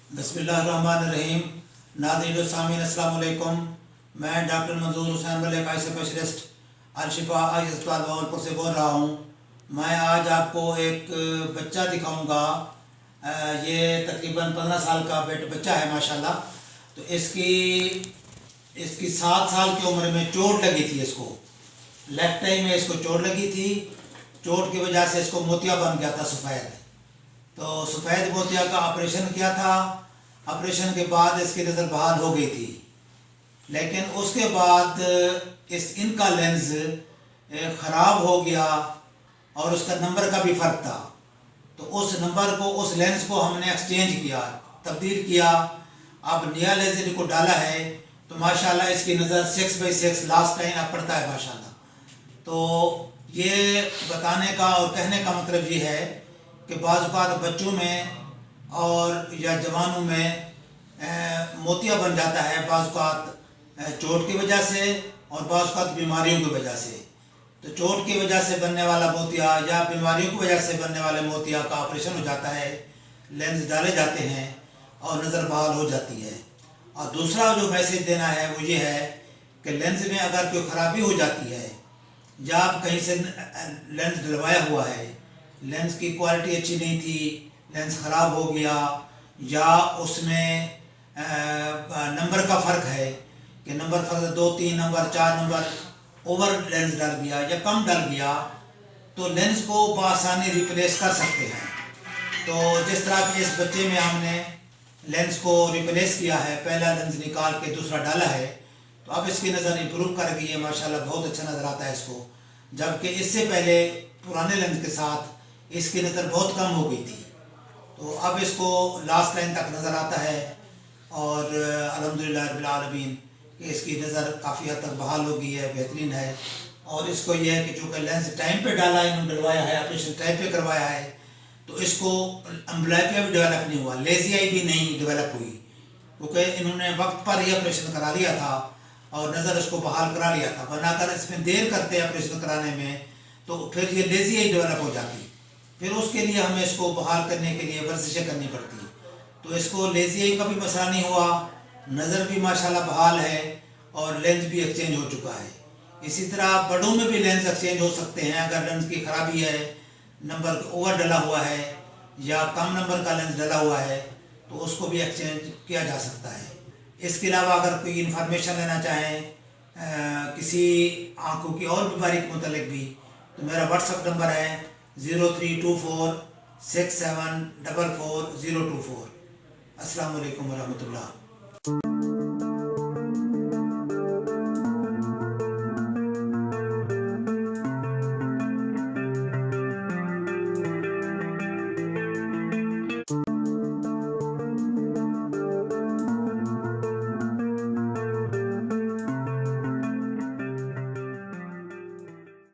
बिस्मिल्लाहिर्रहमानिर्रहीम। नाज़रीन सामीन अस्सलाम वालेकुम। मैं डॉक्टर मंजूर हुसैन मलिक आई स्पेशलिस्ट अल-शिफा आई अस्पताल बहावलपुर से बोल रहा हूँ। मैं आज आपको एक बच्चा दिखाऊंगा। ये तकरीबन 15 साल का बच्चा है माशाल्लाह। तो इसकी 7 साल की उम्र में चोट लगी थी। इसको लेफ्ट आई में इसको चोट लगी थी। चोट की वजह से इसको मोतिया बन गया था सफ़ेद। तो सफ़ेद मोतिया का ऑपरेशन किया था। ऑपरेशन के बाद इसकी नज़र बहाल हो गई थी, लेकिन उसके बाद इनका लेंस ख़राब हो गया और उसका नंबर का भी फ़र्क था। तो उस लेंस को हमने एक्सचेंज किया, तब्दील किया। अब नया लेंस इनको डाला है तो माशाल्लाह इसकी नज़र 6/6 लास्ट टाइम अब पड़ता है माशाल्लाह। तो ये बताने का और कहने का मतलब ये है कि बाज़ औक़ात बच्चों में और या जवानों में मोतिया बन जाता है, बाज़ औक़ात चोट की वजह से और बाज़ औक़ात बीमारियों की वजह से। तो चोट की वजह से बनने वाला मोतिया या बीमारियों की वजह से बनने वाले मोतिया का ऑपरेशन हो जाता है, लेंस डाले जाते हैं और नज़र बहाल हो जाती है। और दूसरा जो मैसेज देना है वो ये है कि लेंस में अगर कोई ख़राबी हो जाती है या आप कहीं से लेंस डलवाया हुआ है, लेंस की क्वालिटी अच्छी नहीं थी, लेंस ख़राब हो गया, या उसमें नंबर का फ़र्क है कि नंबर फ़र्क 2, 3 नंबर, 4 नंबर ओवर लेंस डल गया या कम डल गया, तो लेंस को बआसानी रिप्लेस कर सकते हैं। तो जिस तरह कि इस बच्चे में हमने लेंस को रिप्लेस किया है, पहला लेंस निकाल के दूसरा डाला है, तो अब इसकी नज़र इम्प्रूव कर गई है माशाल्लाह, बहुत अच्छा नज़र आता है इसको। जबकि इससे पहले पुराने लेंस के साथ इसकी नज़र बहुत कम हो गई थी। तो अब इसको लास्ट लाइन तक नज़र आता है और अल्हम्दुलिल्लाह रब्बिल आलमीन कि इसकी नज़र काफ़ी हद तक बहाल हो गई है, बेहतरीन है। और इसको यह है कि चूँकि लेंस टाइम पे डाला, इन्होंने डलवाया है, ऑपरेशन टाइम पे करवाया है, तो इसको एम्ब्लाइपिया भी डेवलप नहीं हुआ, लेज़ी आई भी नहीं डेवलप हुई, क्योंकि इन्होंने वक्त पर ही ऑपरेशन करा लिया था और नज़र इसको बहाल करा लिया था। वरना अगर इसमें देर करते ऑपरेशन कराने में तो फिर ये लेज़ी आई डेवलप हो जाती। फिर उसके लिए हमें इसको बहाल करने के लिए वर्जिशें करनी पड़ती। तो इसको लेज़ी आई का भी मसला नहीं हुआ, नज़र भी माशाल्लाह बहाल है और लेंस भी एक्सचेंज हो चुका है। इसी तरह बड़ों में भी लेंस एक्सचेंज हो सकते हैं। अगर लेंस की ख़राबी है, नंबर ओवर डला हुआ है या कम नंबर का लेंस डला हुआ है, तो उसको भी एक्सचेंज किया जा सकता है। इसके अलावा अगर कोई इन्फॉर्मेशन लेना चाहें किसी आँखों की और बीमारी के मुतालिक भी, तो मेरा व्हाट्सअप नंबर है 0324 6744 024। अस्सलाम वालेकुम वरहमतुल्लाह।